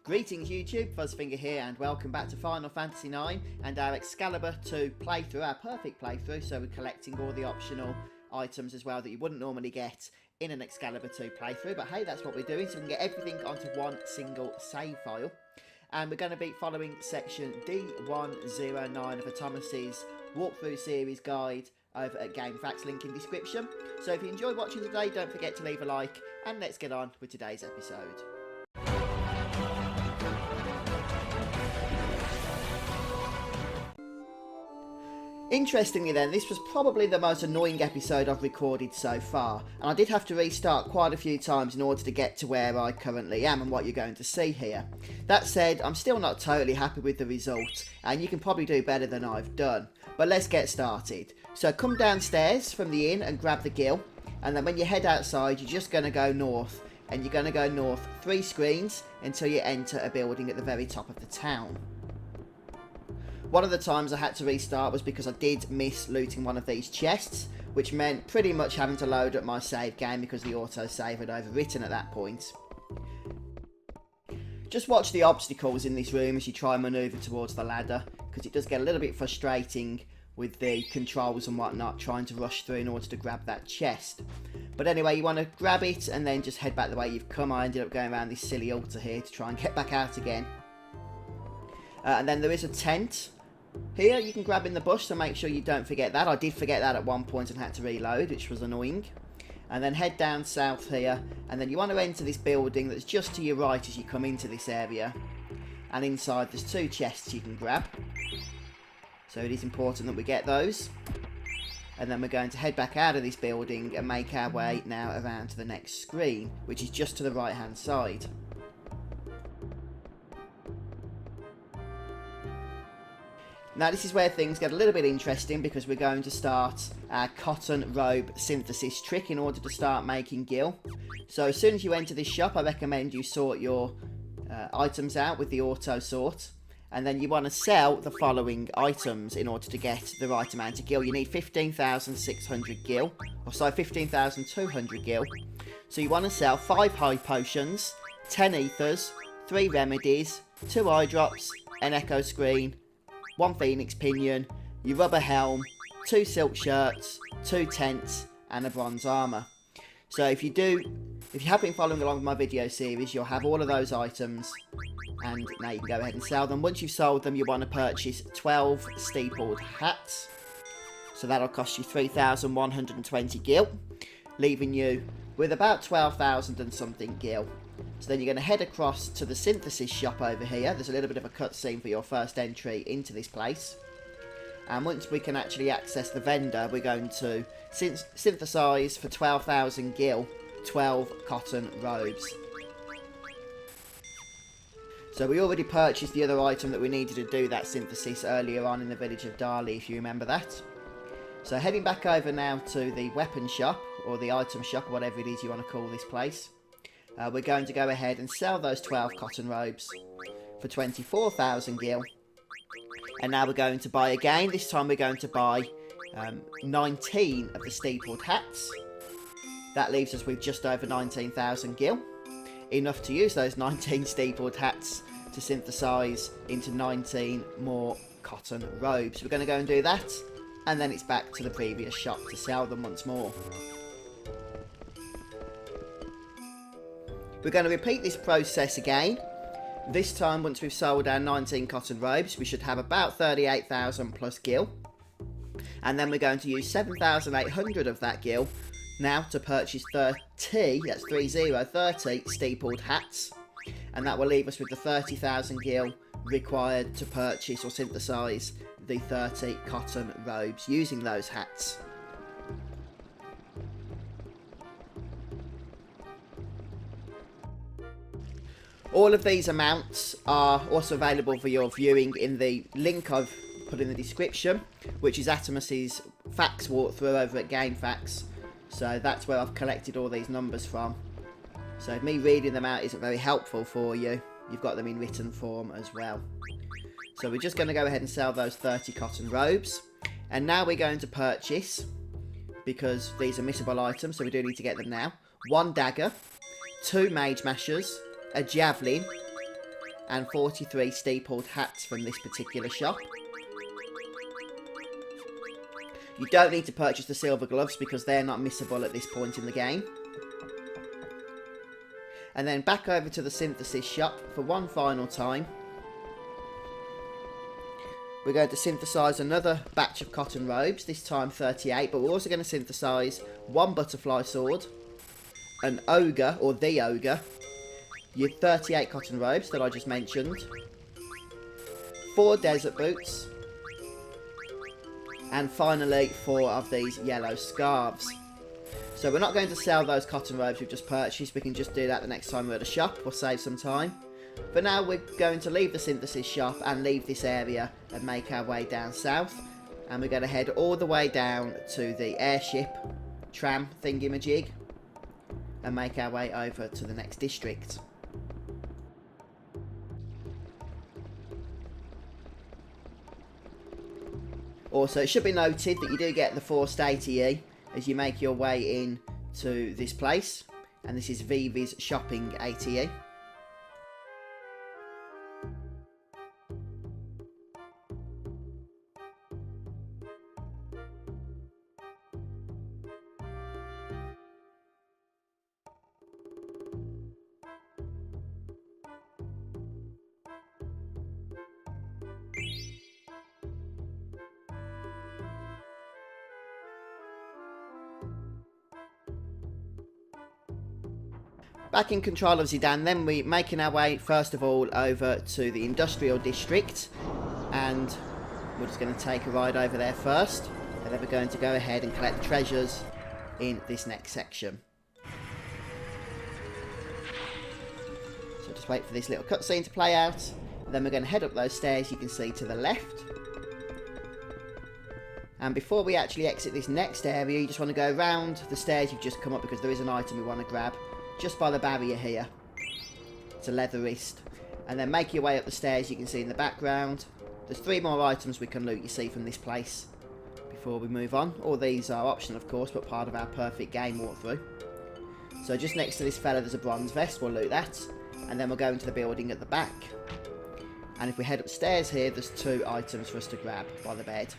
Greetings YouTube, Fuzzfinger here and welcome back to Final Fantasy IX and our Excalibur II playthrough, our perfect playthrough, so we're collecting all the optional items as well that you wouldn't normally get in an Excalibur II playthrough, but hey, that's what we're doing, so we can get everything onto one single save file. And we're going to be following section D1-09 of Atomis's walkthrough series guide over at GameFAQs, link in description. So if you enjoyed watching today, don't forget to leave a like, and let's get on with today's episode. Interestingly then, this was probably the most annoying episode I've recorded so far, and I did have to restart quite a few times in order to get to where I currently am and what you're going to see here. That said, I'm still not totally happy with the result, and you can probably do better than I've done. But let's get started. So come downstairs from the inn and grab the Gil, and then when you head outside, you're just going to go north, and you're going to go north 3 screens until you enter a building at the very top of the town. One of the times I had to restart was because I did miss looting one of these chests, which meant pretty much having to load up my save game because the autosave had overwritten at that point. Just watch the obstacles in this room as you try and manoeuvre towards the ladder, because it does get a little bit frustrating with the controls and whatnot, trying to rush through in order to grab that chest. But anyway, you want to grab it and then just head back the way you've come. I ended up going around this silly altar here to try and get back out again. And then there is a tent. Here you can grab in the bush, so make sure you don't forget that. I did forget that at one point and had to reload, which was annoying. And then head down south here, and then you want to enter this building that's just to your right as you come into this area. And inside there's 2 chests you can grab. So it is important that we get those. And then we're going to head back out of this building and make our way now around to the next screen, which is just to the right hand side. Now this is where things get a little bit interesting, because we're going to start our Cotton Robe synthesis trick in order to start making Gil. So as soon as you enter this shop, I recommend you sort your items out with the auto sort. And then you want to sell the following items in order to get the right amount of Gil. You need 15,600 Gil, or sorry, 15,200 Gil. So you want to sell 5 high potions, 10 ethers, 3 remedies, 2 eye drops, an echo screen, 1 phoenix pinion, your rubber helm, 2 silk shirts, 2 tents, and a bronze armour. So if you have been following along with my video series, you'll have all of those items, and now you can go ahead and sell them. Once you've sold them, you want to purchase 12 steepled hats. So that'll cost you 3,120 Gil, leaving you with about 12,000 and something Gil. So then you're going to head across to the synthesis shop over here. There's a little bit of a cutscene for your first entry into this place. And once we can actually access the vendor, we're going to synthesize for 12,000 Gil, 12 cotton robes. So we already purchased the other item that we needed to do that synthesis earlier on in the village of Dali, if you remember that. So heading back over now to the weapon shop, or the item shop, or whatever it is you want to call this place. We're going to go ahead and sell those 12 cotton robes for 24,000 Gil. And now we're going to buy again. This time we're going to buy 19 of the steepled hats. That leaves us with just over 19,000 Gil. Enough to use those 19 steepled hats to synthesize into 19 more cotton robes. We're going to go and do that, and then it's back to the previous shop to sell them once more. We're going to repeat this process again. This time, once we've sold our 19 cotton robes, we should have about 38,000 plus Gil. And then we're going to use 7,800 of that Gil now to purchase 30 steepled hats. And that will leave us with the 30,000 Gil required to purchase or synthesize the 30 cotton robes using those hats. All of these amounts are also available for your viewing in the link I've put in the description, which is Atomis's FAQs walkthrough over at GameFAQs. So that's where I've collected all these numbers from. So if me reading them out isn't very helpful for you, you've got them in written form as well. So we're just going to go ahead and sell those 30 cotton robes. And now we're going to purchase, because these are missable items, so we do need to get them now, 1 dagger, 2 mage mashers, a javelin, and 43 steepled hats from this particular shop. You don't need to purchase the silver gloves because they're not missable at this point in the game. And then back over to the synthesis shop for one final time. We're going to synthesize another batch of cotton robes, this time 38, but we're also going to synthesize one butterfly sword, an ogre, or the ogre, your 38 cotton robes that I just mentioned, 4 desert boots, and finally 4 of these yellow scarves. So we're not going to sell those cotton robes we've just purchased, we can just do that the next time we're at a shop, we'll save some time. For now, we're going to leave the synthesis shop and leave this area and make our way down south. And we're going to head all the way down to the airship tram thingamajig and make our way over to the next district. Also, it should be noted that you do get the forced ATE as you make your way in to this place. And this is Vivi's shopping ATE. Back in control of Zidane, then we're making our way first of all over to the industrial district, and we're just going to take a ride over there first, and then we're going to go ahead and collect the treasures in this next section. So just wait for this little cutscene to play out, and then we're going to head up those stairs you can see to the left. And before we actually exit this next area, you just want to go around the stairs you've just come up because there is an item we want to grab just by the barrier here. It's a leather wrist. And then make your way up the stairs you can see in the background. There's 3 more items we can loot, you see, from this place before we move on. All these are optional, of course, but part of our perfect game walkthrough. So just next to this fella there's a bronze vest, we'll loot that. And then we'll go into the building at the back. And if we head upstairs here, there's 2 items for us to grab by the bed.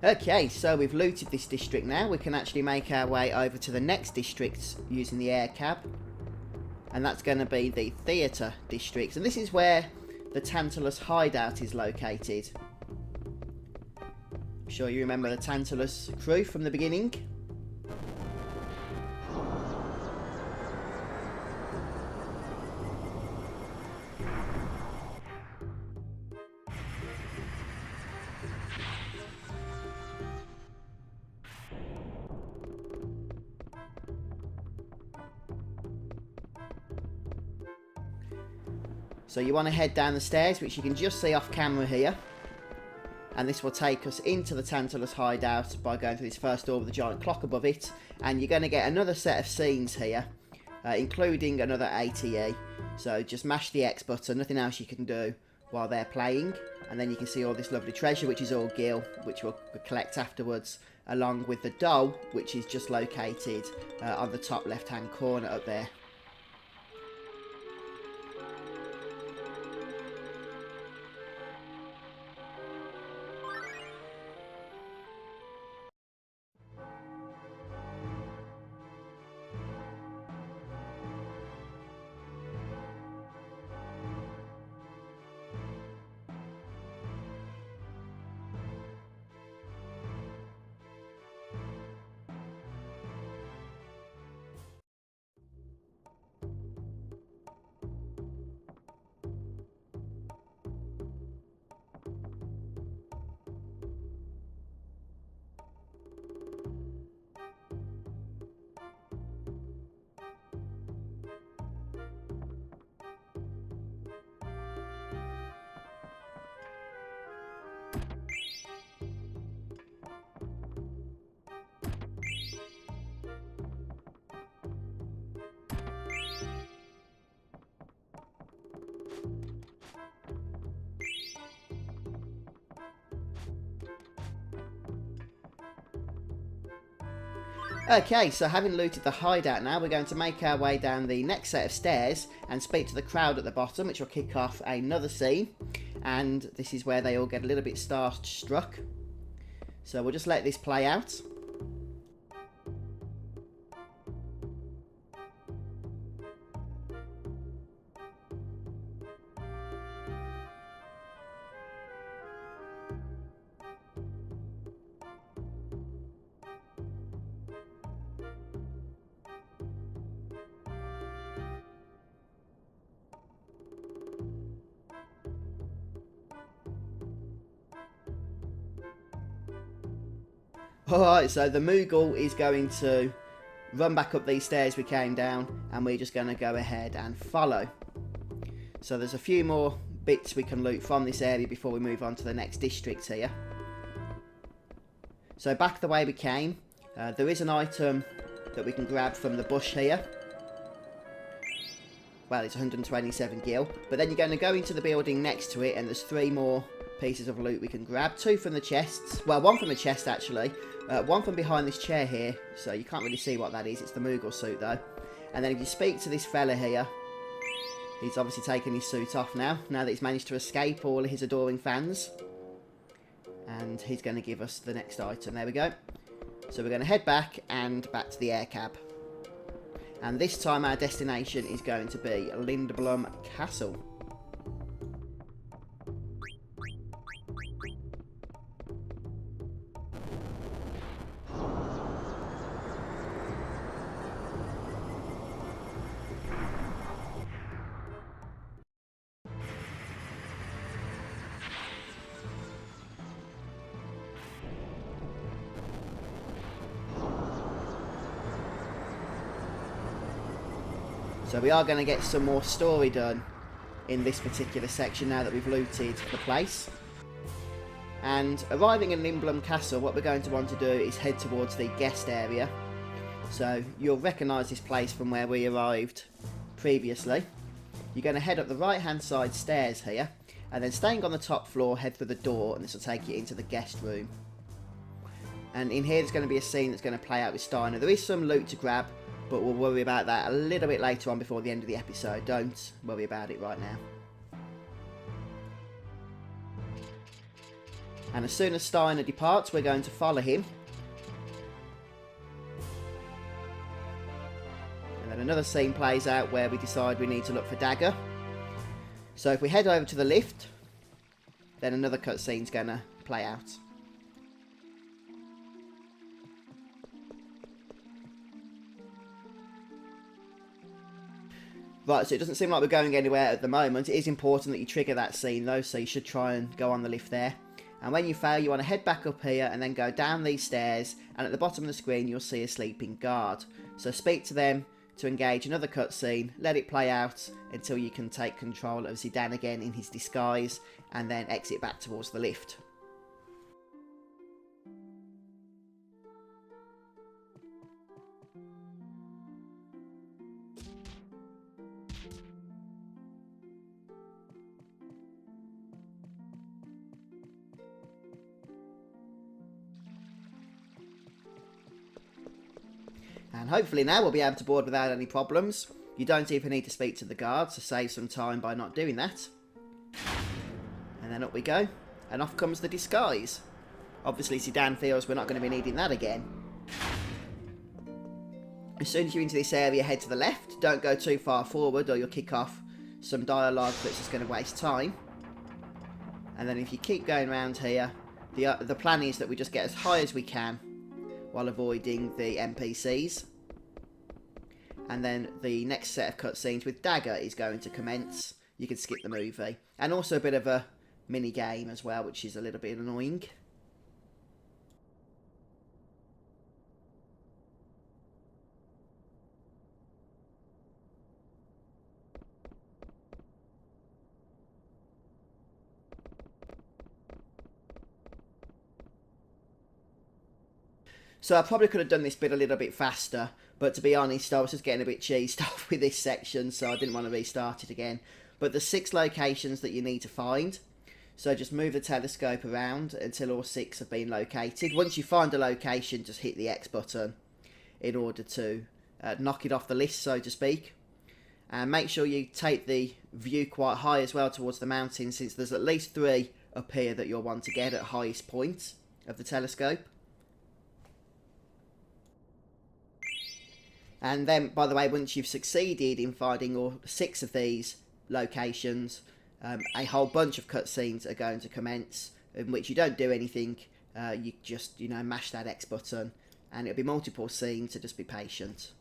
Okay, so we've looted this district now. We can actually make our way over to the next district using the air cab. And that's going to be the theatre district. And this is where the Tantalus Hideout is located. I'm sure you remember the Tantalus crew from the beginning. So you want to head down the stairs, which you can just see off camera here. And this will take us into the Tantalus Hideout by going through this first door with the giant clock above it. And you're going to get another set of scenes here, including another ATE. So just mash the X button, nothing else you can do while they're playing. And then you can see all this lovely treasure, which is all Gil, which we'll collect afterwards, along with the doll, which is just located on the top left-hand corner up there. Okay, so having looted the hideout now, we're going to make our way down the next set of stairs and speak to the crowd at the bottom, which will kick off another scene. And this is where they all get a little bit starstruck. So we'll just let this play out. Alright, so the Moogle is going to run back up these stairs we came down, and we're just going to go ahead and follow. So there's a few more bits we can loot from this area before we move on to the next district here. So back the way we came, there is an item that we can grab from the bush here. Well, it's 127 gil, but then you're going to go into the building next to it, and there's 3 more pieces of loot we can grab. 2 from the chests, well, 1 from the chest actually, 1 from behind this chair here, so you can't really see what that is. It's the Moogle suit though. And then if you speak to this fella here, he's obviously taken his suit off now that he's managed to escape all his adoring fans. And he's going to give us the next item. There we go. So we're going to head back and back to the air cab. And this time our destination is going to be Lindblom Castle. So we are going to get some more story done in this particular section now that we've looted the place. And arriving in Lindblom Castle, what we're going to want to do is head towards the guest area. So you'll recognise this place from where we arrived previously. You're going to head up the right hand side stairs here, and then staying on the top floor, head through the door, and this will take you into the guest room. And in here there's going to be a scene that's going to play out with Steiner. There is some loot to grab, but we'll worry about that a little bit later on before the end of the episode. Don't worry about it right now. And as soon as Steiner departs, we're going to follow him. And then another scene plays out where we decide we need to look for Dagger. So if we head over to the lift, then another cutscene's going to play out. Right, so it doesn't seem like we're going anywhere at the moment. It is important that you trigger that scene though, so you should try and go on the lift there. And when you fail, you want to head back up here and then go down these stairs, and at the bottom of the screen you'll see a sleeping guard. So speak to them to engage another cutscene, let it play out until you can take control of Zidane again in his disguise, and then exit back towards the lift. And hopefully now we'll be able to board without any problems. You don't even need to speak to the guard, so save some time by not doing that. And then up we go, and off comes the disguise. Obviously Zidane feels we're not going to be needing that again. As soon as you're into this area, head to the left. Don't go too far forward or you'll kick off some dialogue that's just going to waste time. And then if you keep going around here, the plan is that we just get as high as we can while avoiding the NPCs. And then the next set of cutscenes with Dagger is going to commence. You can skip the movie. And also a bit of a mini game as well, which is a little bit annoying. So I probably could have done this bit a little bit faster, but to be honest, I was just getting a bit cheesed off with this section, so I didn't want to restart it again. But there's 6 locations that you need to find, so just move the telescope around until all 6 have been located. Once you find a location, just hit the X button, in order to knock it off the list, so to speak. And make sure you take the view quite high as well towards the mountain, since there's at least 3 up here that you'll want to get at highest point of the telescope. And then, by the way, once you've succeeded in finding all 6 of these locations, a whole bunch of cutscenes are going to commence, in which you don't do anything. You just, mash that X button, and it'll be multiple scenes, so just be patient.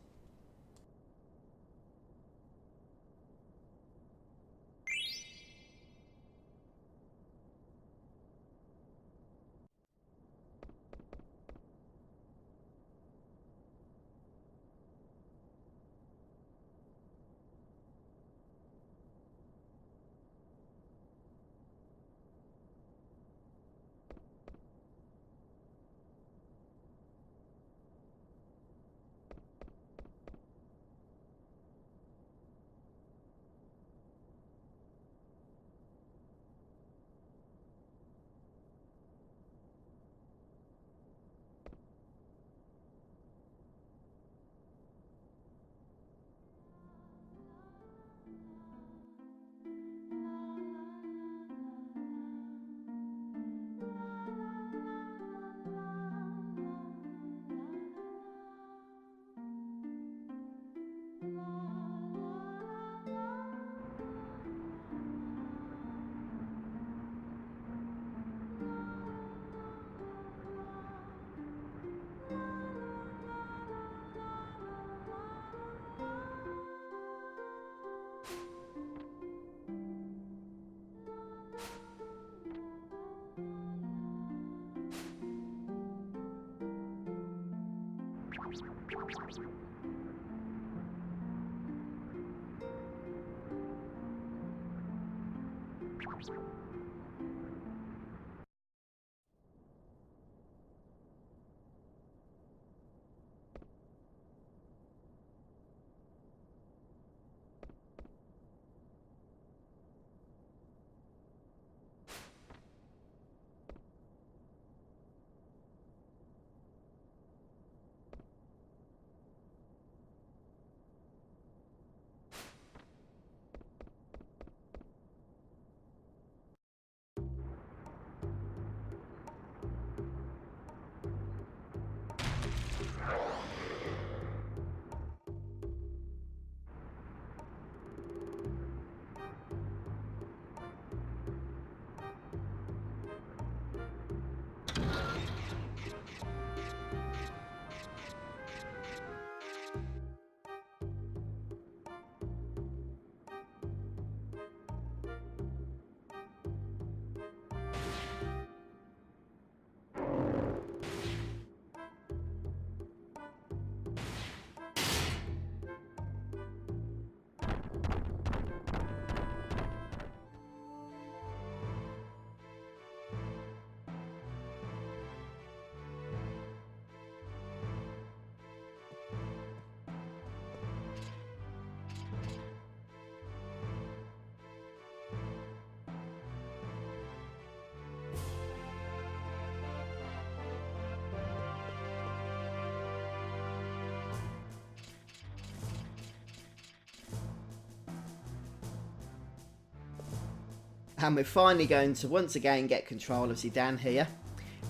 And we're finally going to once again get control of Zidane here.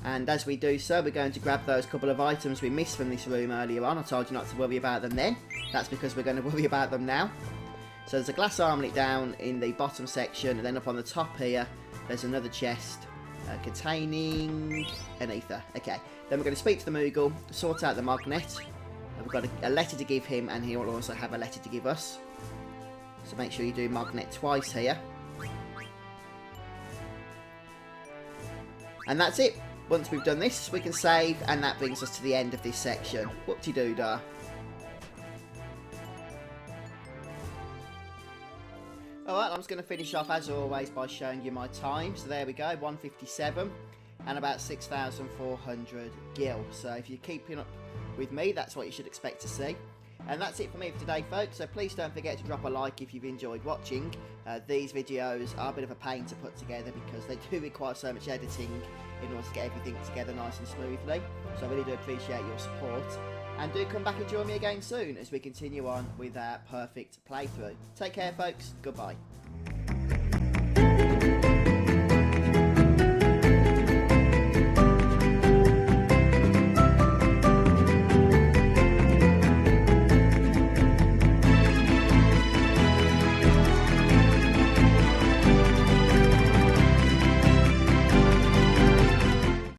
And as we do so, we're going to grab those couple of items we missed from this room earlier on. I told you not to worry about them then. That's because we're going to worry about them now. So there's a glass armlet down in the bottom section, and then up on the top here, there's another chest containing an ether. Okay, then we're going to speak to the Moogle, sort out the magnet. We've got a letter to give him, and he will also have a letter to give us. So make sure you do magnet twice here. And that's it. Once we've done this, we can save, and that brings us to the end of this section. Whoop-de-doo-dah. Alright, I'm just going to finish off, as always, by showing you my time. So there we go, 157, and about 6,400 gil. So if you're keeping up with me, that's what you should expect to see. And that's it for me for today, folks. So please don't forget to drop a like if you've enjoyed watching. These videos are a bit of a pain to put together because they do require so much editing in order to get everything together nice and smoothly. So I really do appreciate your support. And do come back and join me again soon as we continue on with our perfect playthrough. Take care, folks. Goodbye.